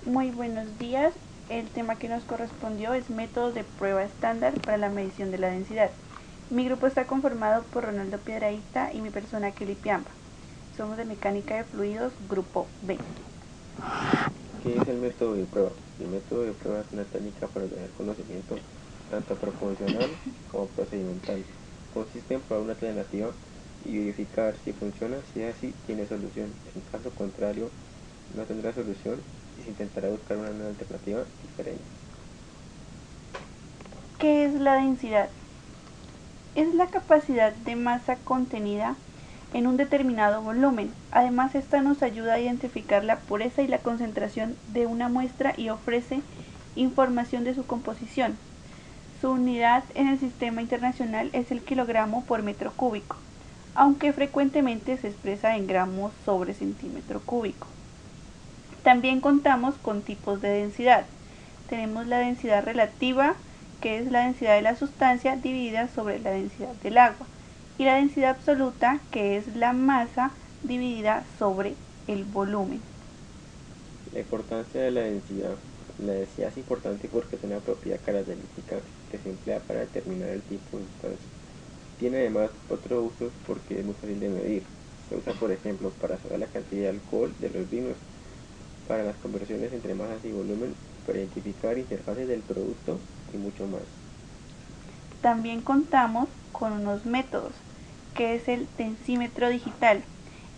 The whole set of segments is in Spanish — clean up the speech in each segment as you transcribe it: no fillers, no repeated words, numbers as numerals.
Muy buenos días. El tema que nos correspondió es métodos de prueba estándar para la medición de la densidad. Mi grupo está conformado por Ronaldo Piedrahita y mi persona Kelly Piamba. Somos de mecánica de fluidos, grupo B. ¿Qué es el método de prueba? El método de prueba es una técnica para obtener conocimiento tanto proposicional como procedimental. Consiste en probar una alternativa y verificar si funciona. Si es así, tiene solución. En caso contrario, no tendrá solución y se intentará buscar una nueva alternativa diferente. ¿Qué es la densidad? Es la capacidad de masa contenida en un determinado volumen. Además, esta nos ayuda a identificar la pureza y la concentración de una muestra y ofrece información de su composición. Su unidad en el sistema internacional es el kilogramo por metro cúbico, aunque frecuentemente se expresa en gramos sobre centímetro cúbico. También contamos con tipos de densidad. Tenemos la densidad relativa, que es la densidad de la sustancia dividida sobre la densidad del agua, y la densidad absoluta, que es la masa dividida sobre el volumen. La importancia de la densidad. La densidad es importante porque es una propiedad característica que se emplea para determinar el tipo de sustancia. Tiene además otros usos porque es muy fácil de medir. Se usa, por ejemplo, para saber la cantidad de alcohol de los vinos, para las conversiones entre masas y volumen, para identificar interfaces del producto y mucho más. También contamos con unos métodos, que es el densímetro digital.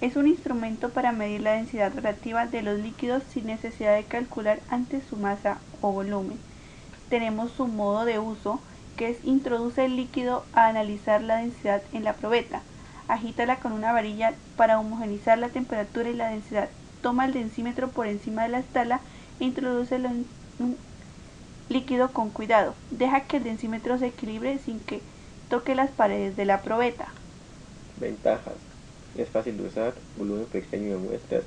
Es un instrumento para medir la densidad relativa de los líquidos sin necesidad de calcular antes su masa o volumen. Tenemos su modo de uso, que es introduce el líquido a analizar la densidad en la probeta. Agítala con una varilla para homogeneizar la temperatura y la densidad. Toma el densímetro por encima de la estala e introdúcelo en un líquido con cuidado. Deja que el densímetro se equilibre sin que toque las paredes de la probeta. Ventajas. Es fácil de usar, volumen pequeño de muestras.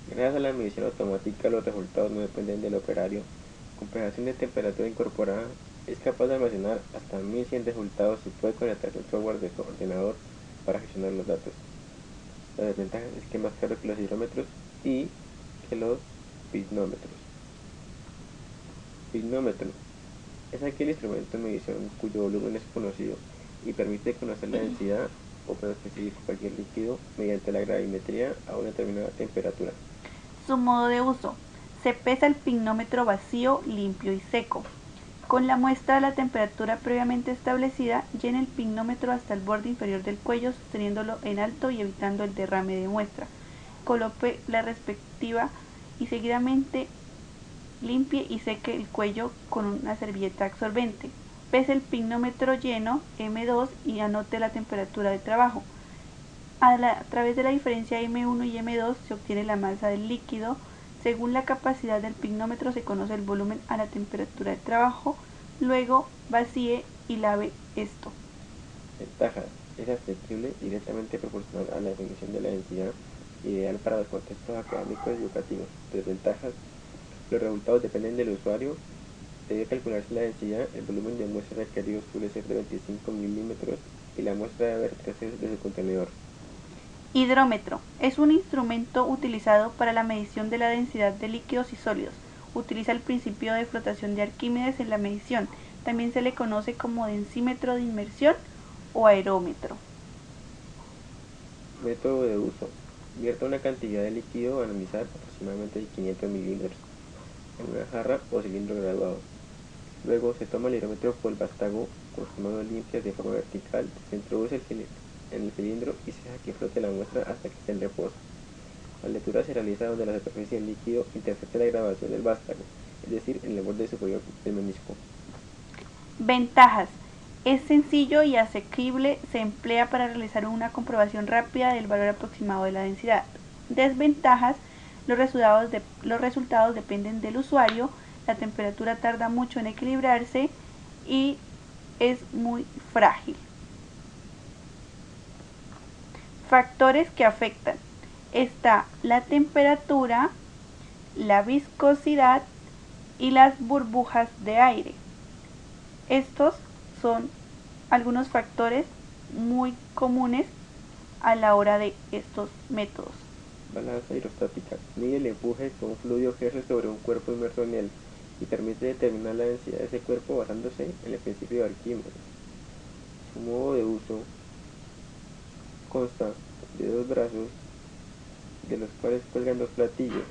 Gracias a la medición automática los resultados no dependen del operario. Compensación de temperatura incorporada. Es capaz de almacenar hasta 1100 resultados y puede conectarse al software de su ordenador para gestionar los datos. La desventaja es que es más caro que los hidrómetros y que los piznómetros. Piznómetro es aquel instrumento de medición cuyo volumen es conocido y permite conocer la densidad o peso específico de cualquier líquido mediante la gravimetría a una determinada temperatura. Su modo de uso. Se pesa el pignómetro vacío, limpio y seco. Con la muestra a la temperatura previamente establecida, llena el pignómetro hasta el borde inferior del cuello, sosteniéndolo en alto y evitando el derrame de muestra. Coloque la respectiva y seguidamente limpie y seque el cuello con una servilleta absorbente. Pese el pignómetro lleno M2 y anote la temperatura de trabajo. A través de la diferencia M1 y M2 se obtiene la masa del líquido. Según la capacidad del pignómetro se conoce el volumen a la temperatura de trabajo. Luego vacíe y lave esto. Ventajas. Es asequible y directamente proporcional a la definición de la densidad, ideal para los contextos académicos y educativos. Desventajas. Los resultados dependen del usuario. Debe calcularse la densidad, el volumen de muestra requerido suele ser de 25 milímetros y la muestra debe retirarse de su contenedor. Hidrómetro. Es un instrumento utilizado para la medición de la densidad de líquidos y sólidos. Utiliza el principio de flotación de Arquímedes en la medición. También se le conoce como densímetro de inmersión o aerómetro. Método de uso. Vierta una cantidad de líquido a analizar, aproximadamente de 500 mililitros, en una jarra o cilindro graduado. Luego se toma el hidrómetro por el vástago con sus manos limpias de forma vertical, se introduce en el cilindro y se deja que flote la muestra hasta que esté en reposo. La lectura se realiza donde la superficie del líquido intercepta la graduación del vástago, es decir, en el borde superior del menisco. Ventajas. Es sencillo y asequible, se emplea para realizar una comprobación rápida del valor aproximado de la densidad. Desventajas. Los resultados dependen del usuario, la temperatura tarda mucho en equilibrarse y es muy frágil. Factores que afectan. Está la temperatura, la viscosidad y las burbujas de aire. Estos son algunos factores muy comunes a la hora de estos métodos. Balanza hidrostática. Mide el empuje que un fluido ejerce sobre un cuerpo inmerso en él y permite determinar la densidad de ese cuerpo basándose en el principio de Arquímedes. Su modo de uso consta de dos brazos, de los cuales cuelgan dos platillos.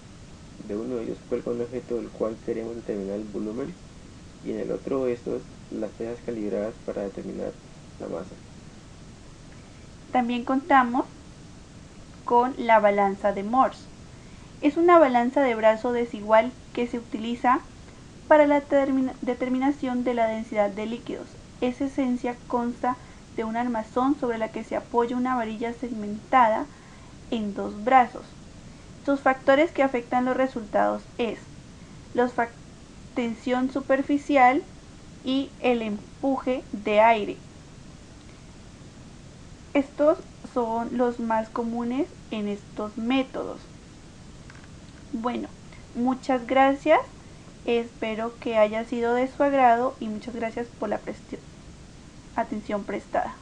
De uno de ellos cuelga un objeto del cual queremos determinar el volumen y en el otro de estos las pesas calibradas para determinar la masa. También contamos con la balanza de Morse. Es una balanza de brazo desigual que se utiliza para la determinación de la densidad de líquidos. Esa esencia consta de un armazón sobre la que se apoya una varilla segmentada en dos brazos. Sus factores que afectan los resultados es la tensión superficial y el empuje de aire. Estos son los más comunes en estos métodos. Bueno, muchas gracias. Espero que haya sido de su agrado y muchas gracias por la atención prestada.